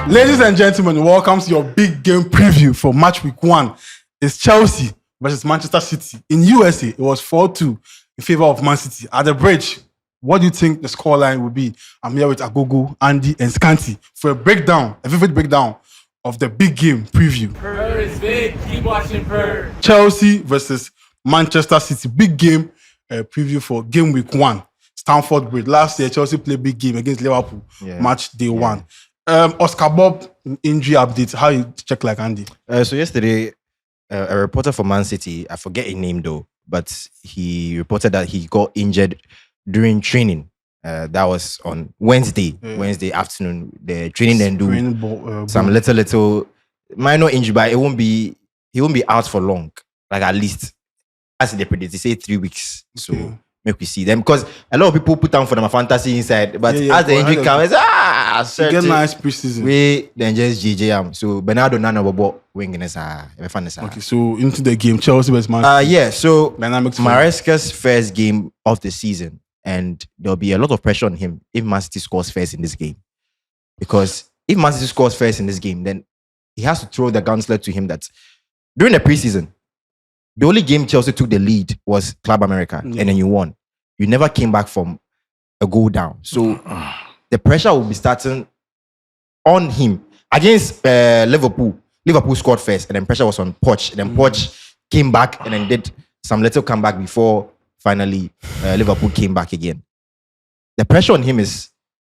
Ladies and gentlemen, welcome to your big game preview for match week 1. It's Chelsea versus Manchester City. In USA, it was 4-2 in favor of Man City. At the bridge, what do you think the scoreline will be? I'm here with Agogo, Andy, and Scanty for a vivid breakdown of the big game preview. Prrrr is big. Keep watching Prrrr. Chelsea versus Manchester City. Big game preview for game week 1. Stamford Bridge. Last year, Chelsea played big game against Liverpool. Match day 1. Oscar Bob, injury update. How you check like Andy? So yesterday, a reporter for Man City, I forget his name though, but he reported that he got injured during training. That was on Wednesday afternoon. The training then do some little minor injury, but he won't be out for long. Like at least as they predict, they say 3 weeks. So make we see them, because a lot of people put down for them a fantasy inside, but as the injury comes, get nice preseason. We then just JJ so Bernardo Nana Bobo wing Okay, so into the game, Chelsea versus Man City. So Maresca's first game of the season, and there'll be a lot of pressure on him if Man City scores first in this game, because if Man City scores first in this game, then he has to throw the gauntlet to him that during the preseason, the only game Chelsea took the lead was Club America, and then you won. You never came back from a goal down. So the pressure will be starting on him against Liverpool. Liverpool scored first, and then pressure was on Poch. And then Poch came back and then did some little comeback before finally Liverpool came back again. The pressure on him is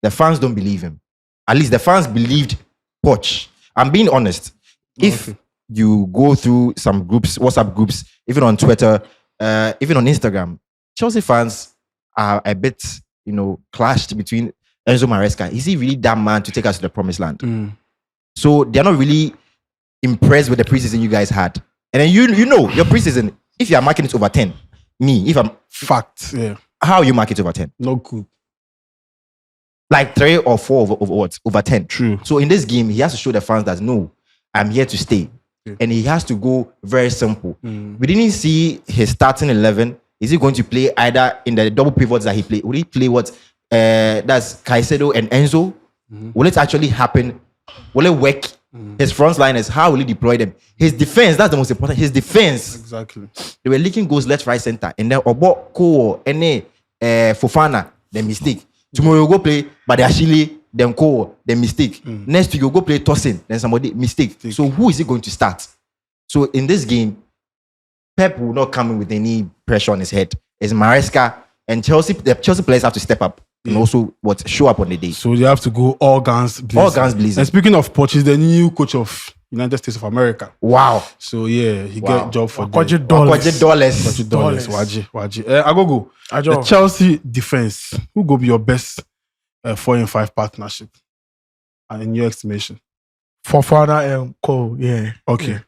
the fans don't believe him. At least the fans believed Poch. I'm being honest. If you go through some groups, WhatsApp groups, even on Twitter, even on Instagram, Chelsea fans are a bit, clashed between Enzo Maresca. Is he really that man to take us to the promised land? So they're not really impressed with the preseason you guys had. And then you know your preseason, if you are marking it over 10, if I'm fact, how you mark it over 10? No good. Like 3 or 4 over what? Over 10. True. So in this game, he has to show the fans that no, I'm here to stay. And he has to go very simple. We didn't see his starting 11. Is he going to play either in the double pivots that he played? Will he play what? That's Caicedo and Enzo? Will it actually happen? Will it work? His front liners, how will he deploy them? His defense, that's the most important. His defense. Exactly. They were leaking goals left, right, center. And then Obo, Ko, Ene, Fofana, the mistake. Tomorrow you go play, but actually, then Ko, the mistake. Next week you go play Tosin, then somebody mistake. So who is he going to start? So in this game, Pep will not come in with any pressure on his head. It's Maresca and Chelsea. The Chelsea players have to step up and also show up on the day. So they have to go all guns blazing. All guns blazing. And speaking of Poch, he's the new coach of United States of America. Wow. So he get a job for $100. Waji. Agogo. The Chelsea defense. Who go be your best 4 in 5 partnership? And in your estimation? Fofana and Cole, Okay.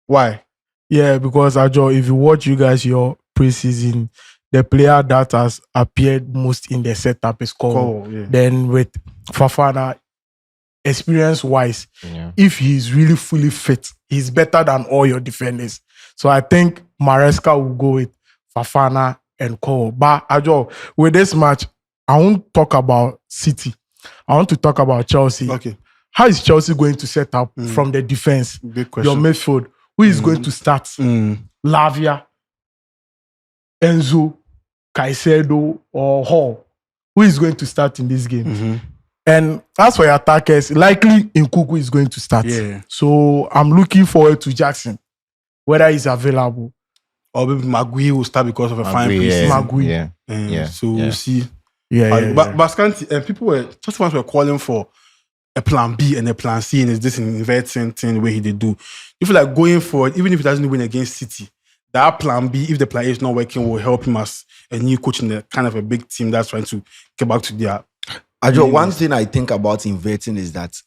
Why? Yeah, because Ajo, if you watch your preseason, the player that has appeared most in the setup is Cole. Then with Fofana, experience-wise, if he's really fully fit, he's better than all your defenders. So I think Maresca will go with Fofana and Cole. But Ajo, with this match, I won't talk about City. I want to talk about Chelsea. Okay. How is Chelsea going to set up from the defense? Big question. Your midfield. Who is going to start? Lavia, Enzo, Caicedo, or Hall? Who is going to start in this game? And as for your attackers, likely Nkunku is going to start. So I'm looking forward to Jackson, whether he's available. Or maybe Magui will start because of a fine preseason. Magui. So we'll see. But Scanty, and people were calling for a plan B and a plan C, and it's this inverting thing where they do. You feel like going forward, even if he doesn't win against City, that plan B, if the plan A is not working, will help him as a new coach in the kind of a big team that's trying to get back to their. One thing I think about inverting is that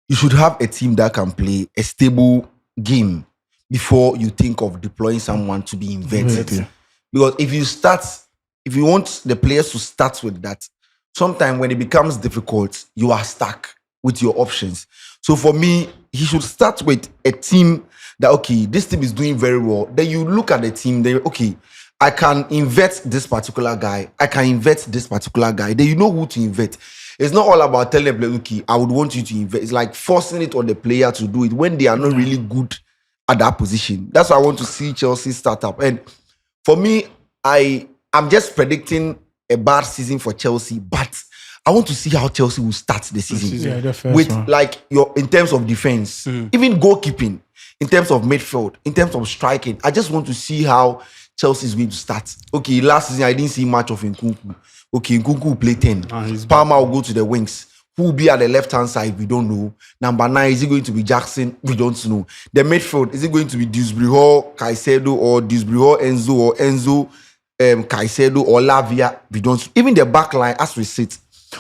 you should have a team that can play a stable game before you think of deploying someone to be inverted. Because if you want the players to start with that, sometimes when it becomes difficult, you are stuck with your options. So for me, he should start with a team that, okay, this team is doing very well. Then you look at the team, then, okay, I can invert this particular guy. I can invert this particular guy. Then you know who to invert. It's not all about telling them, okay, I would want you to invest. It's like forcing it on the player to do it when they are not really good at that position. That's why I want to see Chelsea start up. And for me, I'm just predicting a bad season for Chelsea, but I want to see how Chelsea will start the season. Yeah, the first With one. like in terms of defense, even goalkeeping, in terms of midfield, in terms of striking. I just want to see how Chelsea is going to start. Okay, last season I didn't see much of Nkunku. Okay, Nkunku will play 10. Palmer will go to the wings. Who will be at the left-hand side? We don't know. Number 9, is it going to be Jackson? We don't know. The midfield, is it going to be Dewsbury Hall, Caicedo, or Dewsbury Hall, Enzo, or Enzo, Caicedo, or Lavia? We don't. Even the back line, as we sit,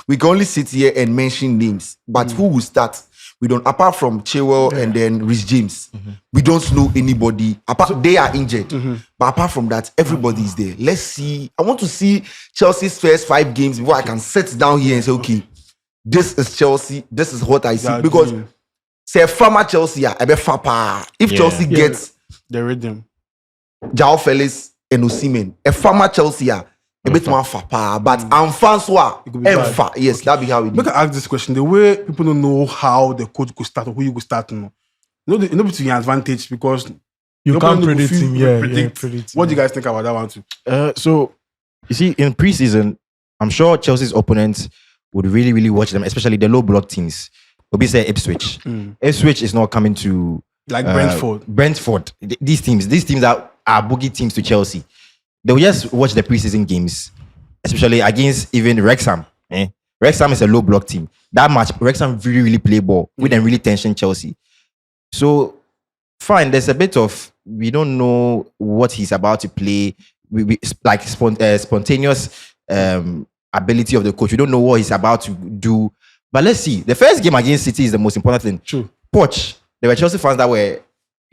we can only sit here and mention names. But who will start? We don't. Apart from Chilwell and then Reece James, we don't know anybody. They are injured. But apart from that, everybody is there. Let's see. I want to see Chelsea's first 5 games before I can sit down here and say, okay, this is Chelsea. This is what I see. Because say farmer Chelsea, I bet fapa. If Chelsea gets the rhythm, João Felix and Osimhen, a farmer Chelsea, a bit more fapa. But I'm fans who are yes, that be how it Make I ask this question: the way people don't know how the coach could start or who you could start, you know, to your advantage because You nobody can't know predict if him. you Yeah, predict. predict. What do you guys think about that one too? So, you see, in preseason, I'm sure Chelsea's opponents would really, really watch them, especially the low block teams. Obi say Ipswich. Ipswich is not coming to Like Brentford. Brentford. These teams are boogie teams to Chelsea. They will just watch the preseason games, especially against even Wrexham. Wrexham is a low block team. That match, Wrexham really, really play ball. We didn't really tension Chelsea. So, fine, there's a bit of, we don't know what he's about to play. Like spontaneous ability of the coach. We don't know what he's about to do. But let's see. The first game against City is the most important thing. True. Poch, there were Chelsea fans that were,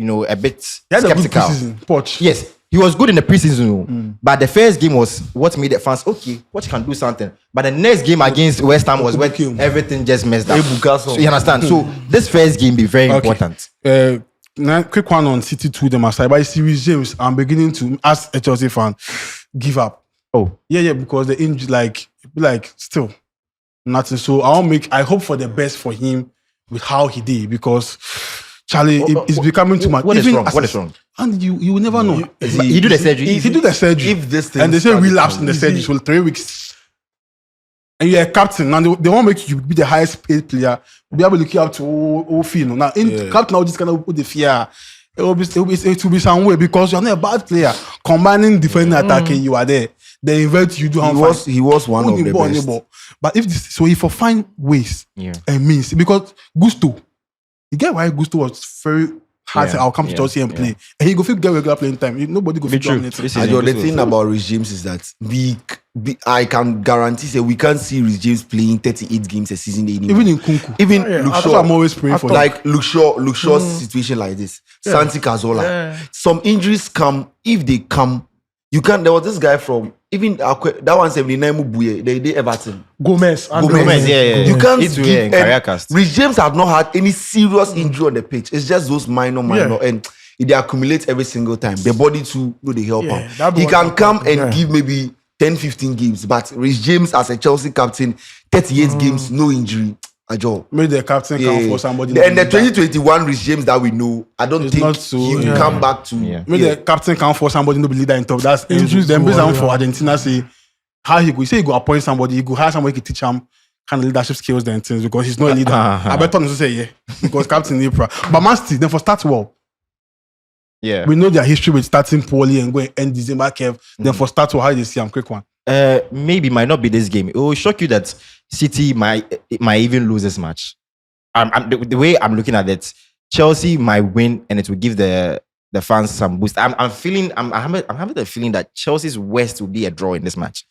a bit He had a good skeptical. preseason. Poch. Yes, he was good in the preseason, but the first game was what made the fans okay. Poch can do something. But the next game against West Ham was where everything just messed up. So you understand? So this first game be very important. Now, quick one on City 2 them aside. By Series James, I'm beginning to, as a Chelsea fan, give up. Oh, Yeah, because the injury, like still nothing. So I hope for the best for him with how he did because Charlie it's becoming too much. What is Even wrong? What is wrong? And you will never know. He do the surgery. If he do the surgery, if this thing and they say started relapse in the surgery, so 3 weeks. And you're a captain, and they won't make you be the highest paid player. Be able to look up to all feel. Now, in captain, now just kind of put the fear. It will be some way because you're not a bad player. Combining defending attacking, you are there. They invert you do. He was one of the best. But if for find ways and means because Gusto, you get why Gusto was very hard. I'll come to Chelsea and play, and he go fit get regular playing time. Nobody go fit dominate. The thing about Reece James is that I can guarantee that we can't see Reece James playing 38 games a season anymore. Even in Kunku, even Luke that's Shaw, what I'm always praying for. like Luke Shaw's situation like this. Santi Cazorla. Some injuries come. If they come, you can't. There was this guy from even that 179 Mubuye. They Everton. Gomez. You can't It's give. Caracas. Reece James have not had any serious injury on the pitch. It's just those minor, and they accumulate every single time. The body too, they help him. He can come and give maybe 10, 15 games, but Reece James as a Chelsea captain, 38 games, no injury. Maybe the captain can for somebody. And the 2021 Reece James that we know, I don't think he will come back to. Maybe the captain can for somebody to be leader in top. That's injuries. Then based on for Argentina say how he go. He say he go appoint somebody. He go hire somebody to teach him kind of leadership skills then things because he's not a leader. I better not say because captain Ibra. But Man City then for start well. Yeah, we know their history with starting poorly and going end December curve. Then for start well, how they see him quick one. Maybe might not be this game. It will shock you that City might even lose this match. The way I'm looking at it, Chelsea might win and it will give the fans some boost. I'm having the feeling that Chelsea's worst will be a draw in this match.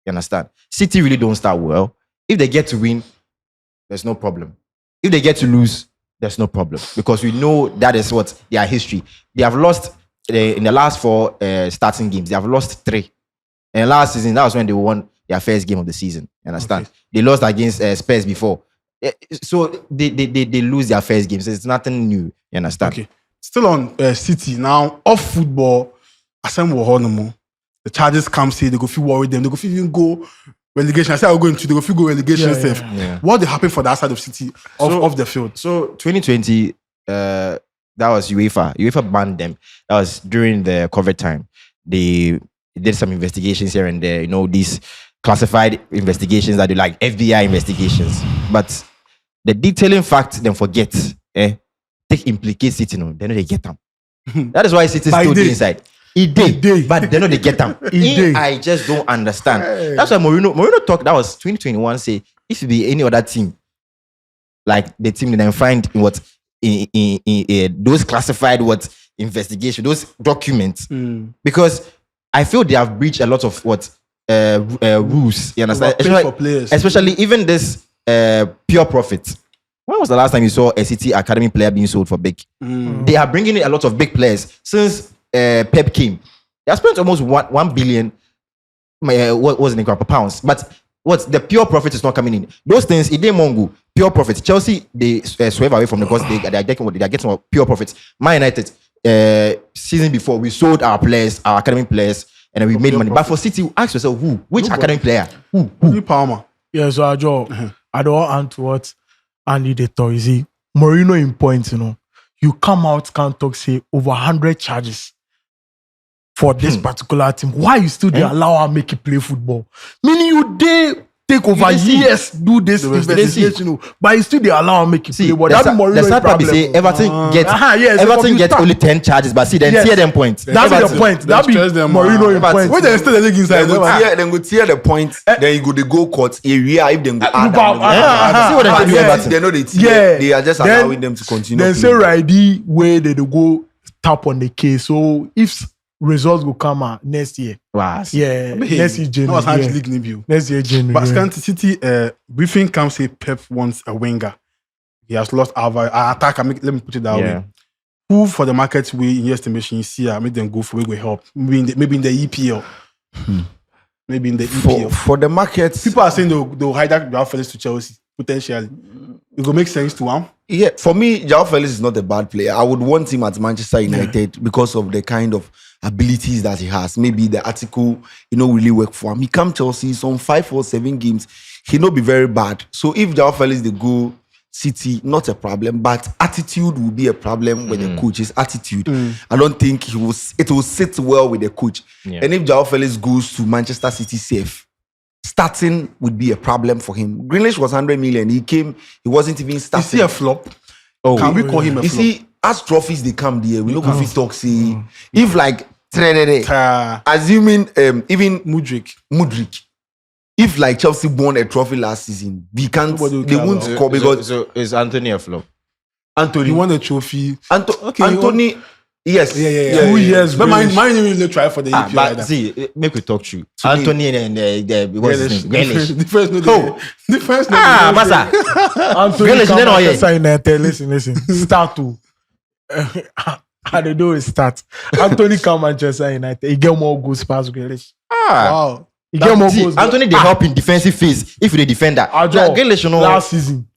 You understand? City really don't start well. If they get to win, there's no problem. If they get to lose, there's no problem because we know that is what their history. They have lost in the last 4 starting games. They have lost 3. And last season, that was when they won their first game of the season. You understand? Okay. They lost against Spurs before. So they lose their first game. So it's nothing new. You understand? Okay. Still on City. Now, off football, assemble no more. The charges come say they go feel worried them. They go feel even go relegation. I said I'll go into the go relegation Yeah, safe. yeah. What happened for that side of City off the field? So 2020, that was UEFA. UEFA banned them. That was during the COVID time. They did some investigations here and there. You know, these classified investigations that do like FBI investigations. But the detailing facts, then forget. Take implicate City, no, they know they get them. That is why City still day. inside. It did, but they know they get them. I just don't understand. That's why Mourinho talked. That was 2021. Say if it be any other team, like the team, then find in what in those classified investigation, those documents, because I feel they have breached a lot of rules. You understand? Overpaid for players. Especially even this pure profit. When was the last time you saw a City academy player being sold for big? They are bringing in a lot of big players since Pep came. They have spent almost 1 billion. What was the name? Pounds, but what's the pure profit is not coming in. Those things, it didn't mongo pure profit. Chelsea they swerve away from the because they are getting pure profits. Man United season before we sold our players, our academy players, and then we made money. But for City, ask yourself which academy player? Who? Palmer. Yeah, so I don't want to what Andy the toy. See, Mourinho in points, you come out, can't talk, say over 100 charges for this particular team. Why you still they allow her make you play football? Meaning you take over years do this investigation, but you still they allow her make you play. But that's Mourinho. The sad part is say Everton get only 10 charges, but see then tear them points. That's the point. That be Mourinho in points. When they still the league inside, then go tear the point. Then you go the goal court area. If them go See what they do Everton. they know they tear. They are just allowing them to continue. Then say Righty where they go tap on the case. So if results will come out next year. Wow. Yeah, next year that was January. league debut. Next year January. But Scanty City briefing comes say Pep wants a winger. He has lost our attacker. Let me put it that way. Who for the market way in your estimation you see make them go for we will help. Maybe in the EPL. Maybe in the EPL. For the market, People are saying they'll hijack Joao Felix to Chelsea potentially. It will make sense to him. yeah, for me, Joao Felix is not a bad player. I would want him at Manchester United because of the kind of abilities that he has. Maybe the article, really work for him. He come Chelsea, some 5 or 7 games, he not be very bad. So if Joao Felix they go City, not a problem, but attitude will be a problem with the coach. His attitude, I don't think it will sit well with the coach. Yeah. And if Joao Felix goes to Manchester City safe, starting would be a problem for him. Grealish was 100 million. He came, he wasn't even starting. Is he a flop? Can we call him a You flop? see, as trophies they come there, we look if he talk say if like assuming even Mudryk, if like Chelsea won a trophy last season, they won't score because So is Anthony a flop? Anthony He won a trophy. Anthony. Yes. 2 years. But mine really try for the EPL. But see, make we talk true. Anthony and what's his name? Grealish. Difference. Masa. Anthony Grealish, come then oye. Manchester United. Listen. Start to. How they do is start. Anthony come Manchester United. He get more goals past Grealish. Wow. He get more See, goals. Anthony they help in defensive phase if you the defender. Grealish, Last season,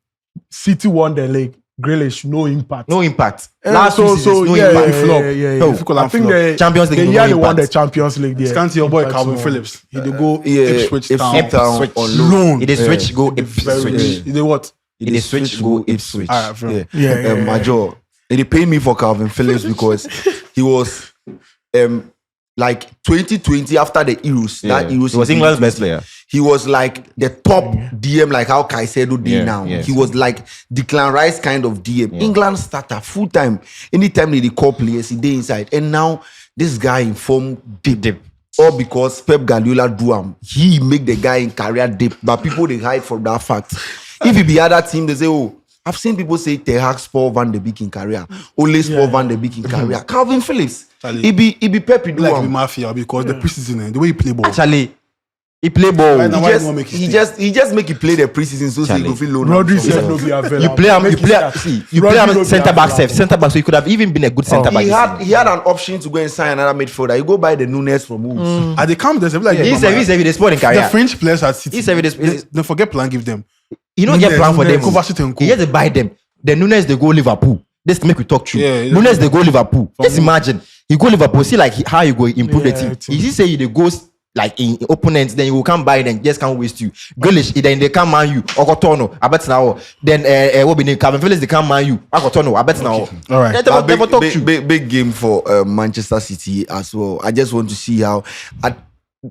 City won the league. Grealish, no impact. no impact. Last Last season, no impact. I think the Champions League, the no year they won impact. the Champions League. There. Scanty your boy Impact Calvin so- Phillips. He did go Ipswich Town. Town on loan. It is switch go Very Ipswich. good. He did what? It is switch go Ipswich. Alright, fair. Yeah. Major. And they paid me for Calvin Phillips because he was like 2020 after the Euros. That Euros He was England's best player. He was like the top DM, like how Caicedo did now. yes. He was like Declan Rice kind of DM. England starter full time. Anytime they call players, he did inside. And now this guy in form dip. All because Pep Guardiola drew him. He make the guy in career dip. But people they hide from that fact. If it be other team, they say, oh, I've seen people say Ten Hag spoil Van de Beek in career. Only spoil Van de Beek in career. Calvin Phillips. He be Pep do Like with him. Mafia because the preseason, the way he play ball. Actually, he play ball. Right now, why He do you want make it he just make it play the preseason so he Charlie. go feel low. Rodri said no be available. You play him. Make it start. You play Rodri no him be centre back, available. centre back. So he could have even been a good centre back. He had an option to go and sign another midfielder. You go buy the Nunes from Wolves. At the camp, there's like He's a sport in the career. French players at City. He's a Don't forget plan give them. You don't get Nunes, plan for them. Kovacic and Co. He has to buy them. The Nunes they go Liverpool. Let's make we talk true. Yeah, Nunes they go Liverpool. Just imagine he go Liverpool. See like how you go improve the Yeah, team. team. He say they go like in opponents, then you will come by and just can't waste you. Grealish, then they come man you. Okotono, I bet now. Then what be name? Calvin Phillips, they come man you. Okotono, I bet now. All right. Big game for Manchester City as well. I just want to see how at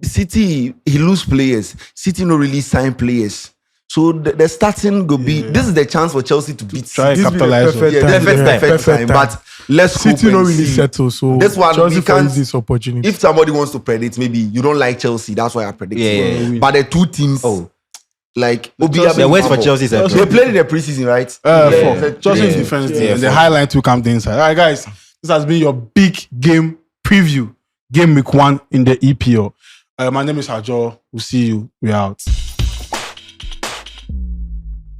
City he lose players. City no really sign players. So the starting go be this is the chance for Chelsea to beat Try City. capitalize. Perfect time. But let's hope City and not really see. settle. So This one, Chelsea we for can't- this opportunity. If somebody wants to predict, maybe you don't like Chelsea. That's why I predict. Yeah. But the two teams, like The worst for Chelsea is They played in the preseason, right? For Chelsea's Yeah. defense team, Yeah, and the for- highlight will come the inside. All right, guys, this has been your big game preview, game week 1 in the EPL. My name is Hajo. We'll see you. We're out.